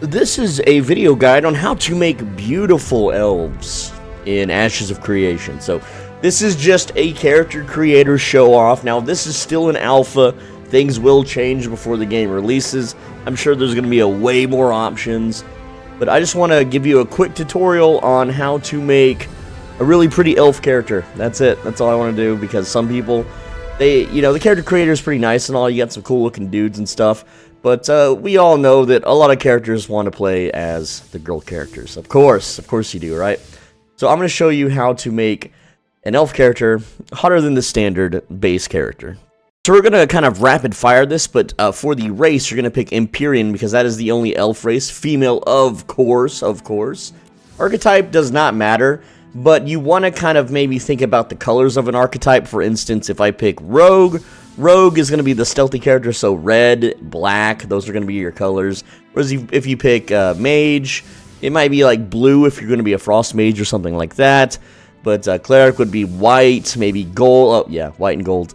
This is a video guide on how to make beautiful elves in Ashes of Creation. So this is just a character creator show off. Now this is still an alpha. Things will change before the game releases. I'm sure there's going to be way more options. But I just want to give you a quick tutorial on how to make a really pretty elf character. That's it. That's all I want to do, because some people, the character creator is pretty nice and all. You got some cool looking dudes and stuff. But we all know that a lot of characters want to play as the girl characters. Of course you do, right? So I'm going to show you how to make an elf character hotter than the standard base character. So we're going to kind of rapid fire this, but for the race, you're going to pick Empyrean, because that is the only elf race. Female, of course. Archetype does not matter, but you want to kind of maybe think about the colors of an archetype. For instance, if I pick Rogue is going to be the stealthy character, so red, black, those are going to be your colors. Whereas if you pick Mage, it might be like blue if you're going to be a Frost Mage or something like that. But Cleric would be white, maybe gold. Oh, yeah, white and gold.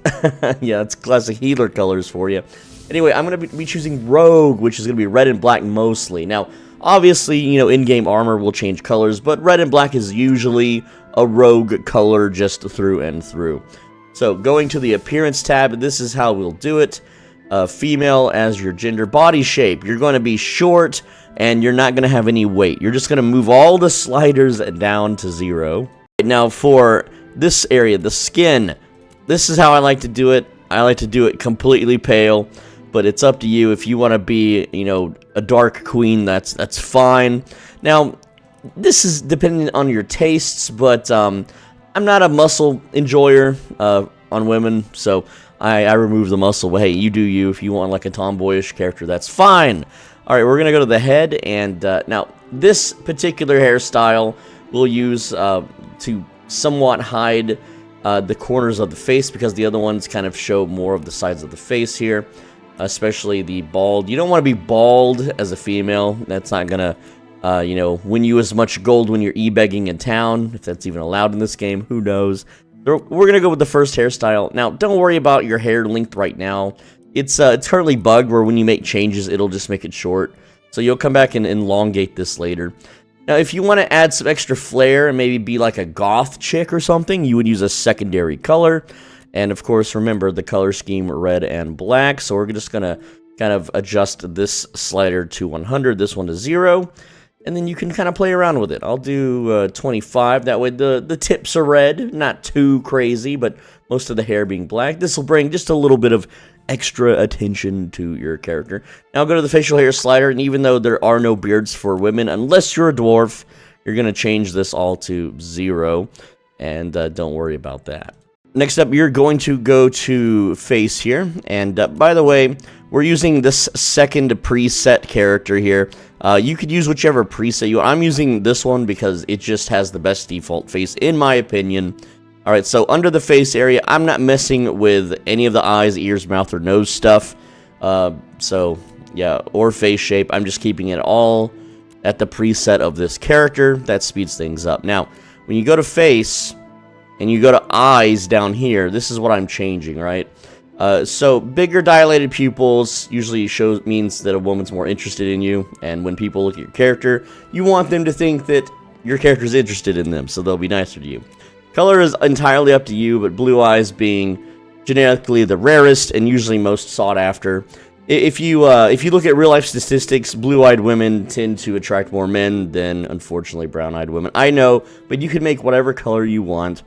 Yeah, it's classic healer colors for you. Anyway, I'm going to be choosing Rogue, which is going to be red and black mostly. Now, obviously, in-game armor will change colors, but red and black is usually a Rogue color just through and through. So, going to the Appearance tab, this is how we'll do it. Female as your gender. Body shape, you're going to be short, and you're not going to have any weight. You're just going to move all the sliders down to 0. Now, for this area, the skin, this is how I like to do it. I like to do it completely pale, but it's up to you. If you want to be, a dark queen, that's fine. Now, this is depending on your tastes, but I'm not a muscle enjoyer on women, so I remove the muscle. But hey, you do you. If you want like a tomboyish character, that's fine. All right, we're going to go to the head, and now this particular hairstyle we'll use to somewhat hide the corners of the face, because the other ones kind of show more of the sides of the face here, especially the bald. You don't want to be bald as a female. That's not going to, win you as much gold when you're e-begging in town, if that's even allowed in this game. Who knows? We're going to go with the first hairstyle. Now, don't worry about your hair length right now. It's currently bugged where when you make changes, it'll just make it short. So you'll come back and elongate this later. Now, if you want to add some extra flair and maybe be like a goth chick or something, you would use a secondary color. And, of course, remember the color scheme red and black. So we're just going to kind of adjust this slider to 100, this one to 0. And then you can kind of play around with it. I'll do 25. That way the tips are red. Not too crazy, but most of the hair being black. This will bring just a little bit of extra attention to your character. Now go to the facial hair slider, and even though there are no beards for women, unless you're a dwarf, you're going to change this all to 0, and don't worry about that. Next up, you're going to go to face here, and by the way, we're using this second preset character here. You could use whichever preset you want. I'm using this one because it just has the best default face, in my opinion. Alright, so under the face area, I'm not messing with any of the eyes, ears, mouth, or nose stuff. So, yeah, or face shape. I'm just keeping it all at the preset of this character. That speeds things up. Now, when you go to face, and you go to eyes down here, this is what I'm changing, right? So, bigger dilated pupils usually means that a woman's more interested in you. And when people look at your character, you want them to think that your character's interested in them, so they'll be nicer to you. Color is entirely up to you, but blue eyes being generically the rarest and usually most sought after. If you look at real life statistics, blue-eyed women tend to attract more men than, unfortunately, brown-eyed women. I know, but you can make whatever color you want.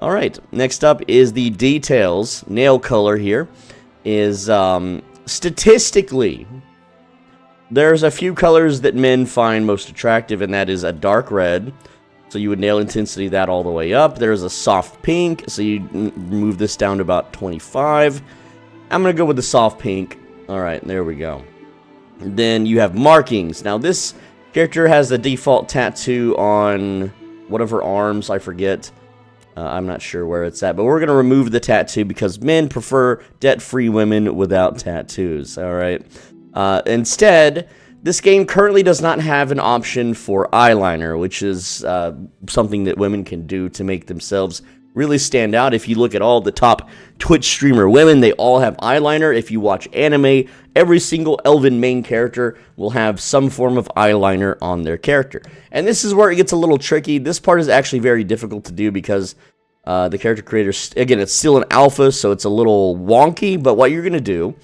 All right, next up is the details. Nail color here is statistically, there's a few colors that men find most attractive, and that is a dark red. So you would nail intensity that all the way up. There's a soft pink, so you move this down to about 25. I'm going to go with the soft pink. Alright, there we go. Then you have markings. Now this character has the default tattoo on one of her arms, I forget. I'm not sure where it's at, but we're going to remove the tattoo because men prefer debt-free women without tattoos, alright? Instead, this game currently does not have an option for eyeliner, which is something that women can do to make themselves really stand out. If you look at all the top Twitch streamer women, they all have eyeliner. If you watch anime, every single elven main character will have some form of eyeliner on their character. And this is where it gets a little tricky. This part is actually very difficult to do because the character creators, again, it's still an alpha, so it's a little wonky. But what you're going to do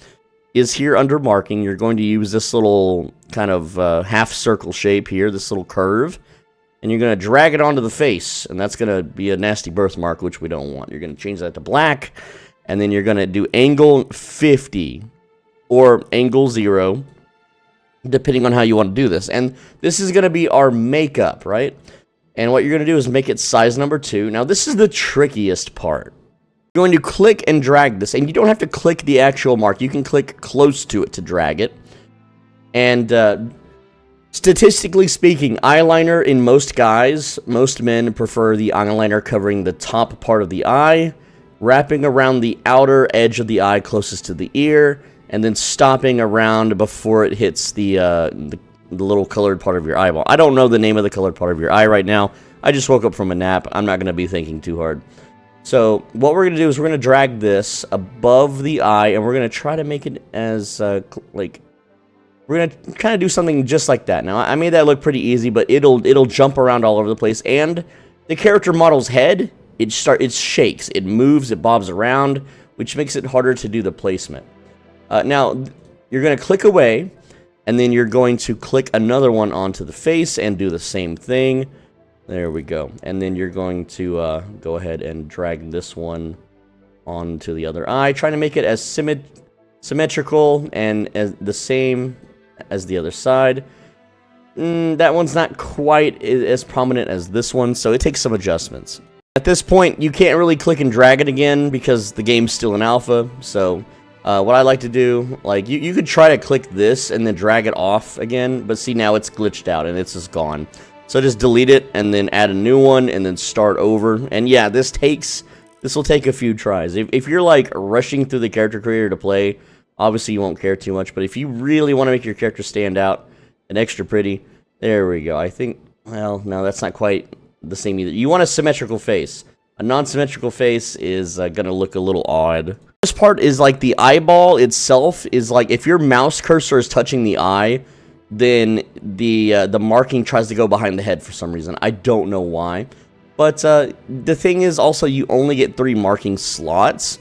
is here under marking, you're going to use this little kind of half circle shape here, this little curve. And you're going to drag it onto the face, and that's going to be a nasty birthmark, which we don't want. You're going to change that to black, and then you're going to do angle 50 or angle 0, depending on how you want to do this. And this is going to be our makeup, right? And what you're going to do is make it size number 2. Now, this is the trickiest part. You're going to click and drag this, and you don't have to click the actual mark. You can click close to it to drag it. And statistically speaking, eyeliner in most guys, most men prefer the eyeliner covering the top part of the eye, wrapping around the outer edge of the eye closest to the ear, and then stopping around before it hits the little colored part of your eyeball. I don't know the name of the colored part of your eye right now. I just woke up from a nap. I'm not going to be thinking too hard. So what we're going to do is we're going to drag this above the eye, and we're going to try to make it as, we're going to kind of do something just like that. Now, I made that look pretty easy, but it'll jump around all over the place. And the character model's head, it shakes. It moves, it bobs around, which makes it harder to do the placement. Now, you're going to click away, and then you're going to click another one onto the face and do the same thing. There we go. And then you're going to go ahead and drag this one onto the other eye, trying to make it as symmetrical and as the same as the other side. That one's not quite as prominent as this one, so it takes some adjustments. At this point, you can't really click and drag it again because the game's still in alpha. So what I like to do, like you could try to click this and then drag it off again, but see, now it's glitched out and it's just gone. So just delete it and then add a new one and then start over. And yeah, this will take a few tries. If you're like rushing through the character creator to play, obviously you won't care too much. But if you really want to make your character stand out and extra pretty, there we go. I think, well, no, that's not quite the same either. You want a symmetrical face. A non-symmetrical face is going to look a little odd. This part is like the eyeball itself is like, if your mouse cursor is touching the eye, then the marking tries to go behind the head for some reason. I don't know why. But the thing is also you only get 3 marking slots.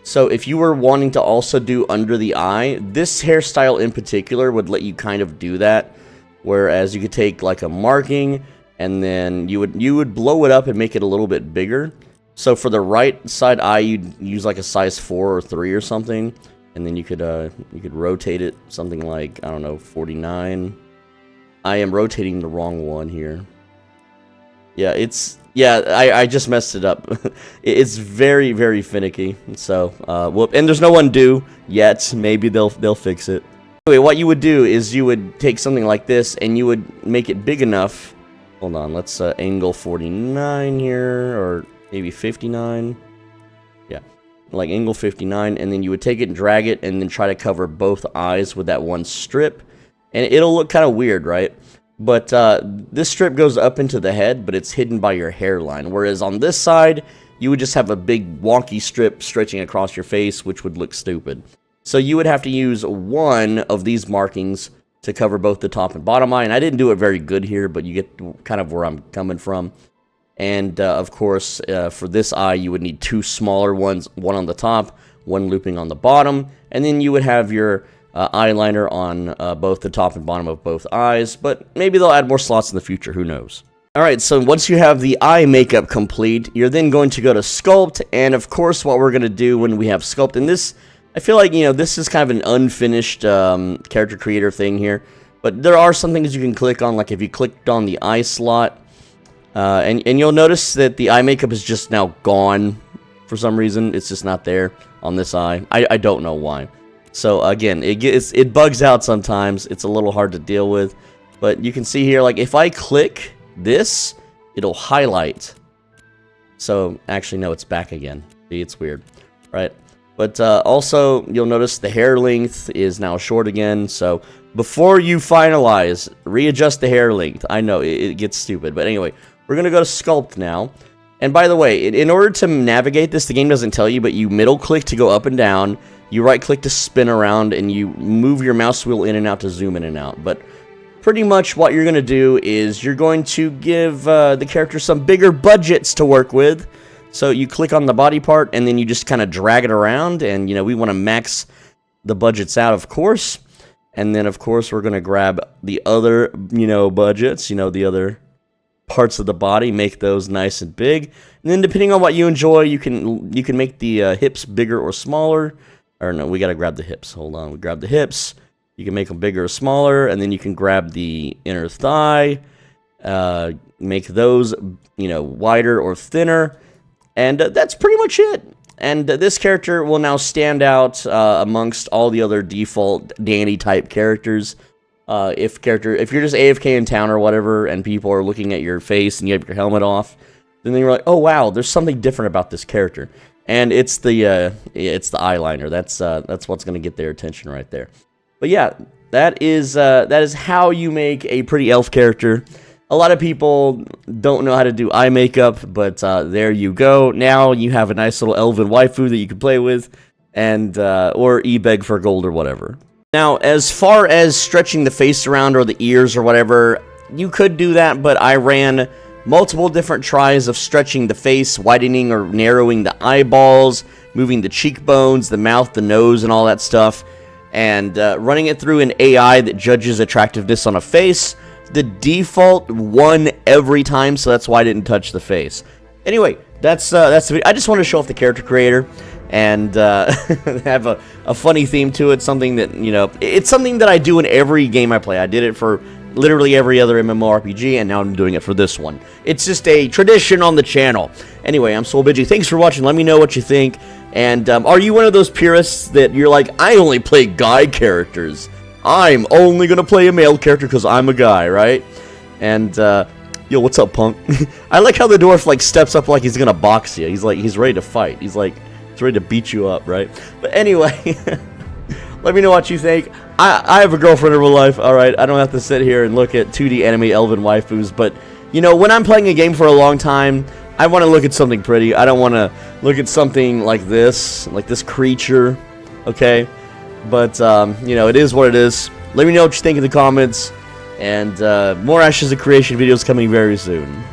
So if you were wanting to also do under the eye, this hairstyle in particular would let you kind of do that. Whereas you could take like a marking and then you would blow it up and make it a little bit bigger. So for the right side eye, you'd use like a size 4 or 3 or something. And then you could rotate it something like, I don't know, 49. I am rotating the wrong one here. Yeah, I just messed it up. It's very, very finicky. So, whoop. And there's no undo yet. Maybe they'll fix it. Anyway, what you would do is you would take something like this and you would make it big enough. Hold on, let's angle 49 here, or maybe 59. Yeah, like angle 59, and then you would take it and drag it and then try to cover both eyes with that one strip. And it'll look kind of weird, right? But this strip goes up into the head, but it's hidden by your hairline. Whereas on this side, you would just have a big wonky strip stretching across your face, which would look stupid. So you would have to use one of these markings to cover both the top and bottom eye. And I didn't do it very good here, but you get kind of where I'm coming from. And of course, for this eye, you would need 2 smaller ones, one on the top, one looping on the bottom. And then you would have your eyeliner on both the top and bottom of both eyes, but maybe they'll add more slots in the future, who knows. Alright, so once you have the eye makeup complete, you're then going to go to sculpt, and of course what we're going to do when we have sculpt, and this, I feel like, you know, this is kind of an unfinished character creator thing here, but there are some things you can click on, like if you clicked on the eye slot, and you'll notice that the eye makeup is just now gone for some reason. It's just not there on this eye. I don't know why. So again, it bugs out sometimes. It's a little hard to deal with. But you can see here, like if I click this, it'll highlight. So actually, no, it's back again. See, it's weird, right? But also, you'll notice the hair length is now short again. So before you finalize, readjust the hair length. I know, it gets stupid. But anyway, we're going to go to sculpt now. And by the way, in order to navigate this, the game doesn't tell you, but you middle click to go up and down, you right click to spin around, and you move your mouse wheel in and out to zoom in and out. But pretty much what you're going to do is you're going to give the character some bigger budgets to work with. So you click on the body part, and then you just kind of drag it around, and, you know, we want to max the budgets out, of course. And then, of course, we're going to grab the other, you know, budgets, you know, the other parts of the body, make those nice and big. And then depending on what you enjoy, you can make the hips bigger or smaller. Or no, we got to grab the hips. Hold on, we grab the hips. You can make them bigger or smaller, and then you can grab the inner thigh, make those, you know, wider or thinner. And that's pretty much it. And this character will now stand out amongst all the other default Danny type characters. If you're just AFK in town or whatever, and people are looking at your face and you have your helmet off, then you're like, oh wow, there's something different about this character. And it's the eyeliner. That's what's gonna get their attention right there. But yeah, that is how you make a pretty elf character. A lot of people don't know how to do eye makeup, but there you go. Now you have a nice little elven waifu that you can play with, and or e-beg for gold or whatever. Now, as far as stretching the face around or the ears or whatever, you could do that, but I ran multiple different tries of stretching the face, widening or narrowing the eyeballs, moving the cheekbones, the mouth, the nose, and all that stuff, and running it through an AI that judges attractiveness on a face. The default won every time, so that's why I didn't touch the face. Anyway, that's the video. I just want to show off the character creator and have a funny theme to it. Something that, you know, it's something that I do in every game I play. I did it for literally every other MMORPG, and now I'm doing it for this one. It's just a tradition on the channel. Anyway, I'm SoulBidgy. Thanks for watching. Let me know what you think. And are you one of those purists that you're like, I only play guy characters? I'm only gonna play a male character because I'm a guy, right? And, yo, what's up, punk? I like how the dwarf, like, steps up like he's gonna box you. He's ready to fight. He's ready to beat you up, right? But anyway, let me know what you think. I have a girlfriend in real life, alright? I don't have to sit here and look at 2D anime elven waifus, but, you know, when I'm playing a game for a long time, I want to look at something pretty. I don't want to look at something like this creature, okay? But, you know, it is what it is. Let me know what you think in the comments. And more Ashes of Creation videos coming very soon.